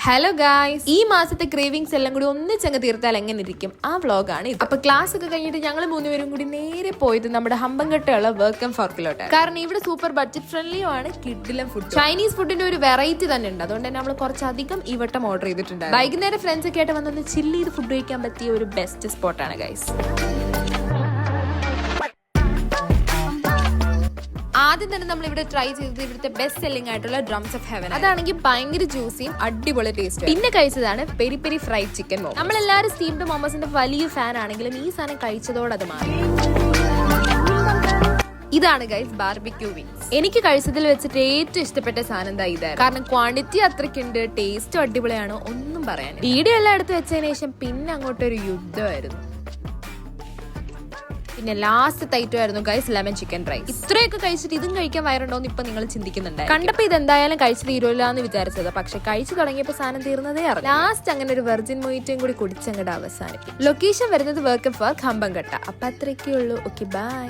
Hello guys, ഈ മാസത്തെ cravings എല്ലാം കൂടി ഒന്നിച്ചങ്ങ് തീർത്താൽ എങ്ങനെ ഇരിക്കും ആ വ്ളോഗാണ് ഇത്. അപ്പൊ ക്ലാസ് ഒക്കെ കഴിഞ്ഞിട്ട് ഞങ്ങൾ മൂന്നുപേരും കൂടി നേരെ പോയത് നമ്മുടെ ഹമ്പൻകട്ടയുള്ള വെൽക്കം ഫോർക്കിലോട്ട്. കാരണം ഇവിടെ സൂപ്പർ ബഡ്ജറ്റ് ഫ്രണ്ട്ലിയും ആണ്, കിഡിലും ഫുഡ്. ചൈനീസ് ഫുഡിന്റെ ഒരു വെറൈറ്റി തന്നെ ഉണ്ട്. അതുകൊണ്ട് തന്നെ നമ്മൾ കുറച്ചധികം ഈ വട്ടം ഓർഡർ ചെയ്തിട്ടുണ്ട്. വൈകുന്നേരം ഫ്രണ്ട്സ് ഒക്കെ ആയിട്ട് വന്നൊന്ന് ചില്ല് ചെയ്ത് ഫുഡ് കഴിക്കാൻ പറ്റിയ ഒരു ബെസ്റ്റ് സ്പോട്ടാണ് ഗൈസ്. ആദ്യം തന്നെ നമ്മൾ ഇവിടെ ട്രൈ ചെയ്തത് ഇവിടുത്തെ ബെസ്റ്റ് സെല്ലിംഗ് ആയിട്ടുള്ള ഡ്രംസ് ഓഫ് ഹെവൻ. അതാണെങ്കിൽ ഭയങ്കര ജ്യൂസിയും അടിപൊളി ടേസ്റ്റ്. പിന്നെ കഴിച്ചതാണ് peri peri fried chicken momo. നമ്മളെല്ലാവരും സ്റ്റീംഡ് മോമോസിന്റെ വലിയ ഫാൻ ആണെങ്കിലും ഈ സാധനം കഴിച്ചതോടെ അത് മാറി. ഇതാണ് ഗൈസ് ബാർബിക്യൂ വിങ്സ്. എനിക്ക് കഴിച്ചതിൽ വെച്ചിട്ട് ഏറ്റവും ഇഷ്ടപ്പെട്ട സാധനം എന്താ ഇതായിരുന്നു. കാരണം ക്വാണ്ടിറ്റി അത്രയ്ക്കുണ്ട്, ടേസ്റ്റും അടിപൊളിയാണ്, ഒന്നും പറയാൻ. വീഡിയോ എല്ലാം എടുത്ത് വെച്ചതിന് ശേഷം പിന്നെ അങ്ങോട്ടൊരു യുദ്ധമായിരുന്നു. പിന്നെ ലാസ്റ്റ് ഐറ്റമായിരുന്നു ഗൈസ് ലെമൺ ചിക്കൻ റൈസ്. ഇത്രയൊക്കെ കഴിച്ചിട്ട് ഇതും കഴിക്കാൻ വയറുണ്ടോന്ന് ഇപ്പൊ നിങ്ങൾ ചിന്തിക്കുന്നുണ്ട്. കണ്ടപ്പോ ഇത് എന്തായാലും കഴിച്ചു തീരുമല്ലോ എന്ന് വിചാരിച്ചത്. പക്ഷെ കഴിച്ചു തുടങ്ങിയപ്പോ സാധനം തീർന്നതേ അറിയാം. ലാസ്റ്റ് അങ്ങനെ ഒരു വെർജിൻ മൊയ്റ്റോയും കൂടി കുടിച്ചങ്ങോട്ട് അവസാനിക്കും. ലൊക്കേഷൻ വരുന്നത് വെൽക്കം ഫോർക്ക് ഹമ്പൻകട്ട. അപ്പൊ അത്രയൊക്കെ ഉള്ളൂ. Okay, by.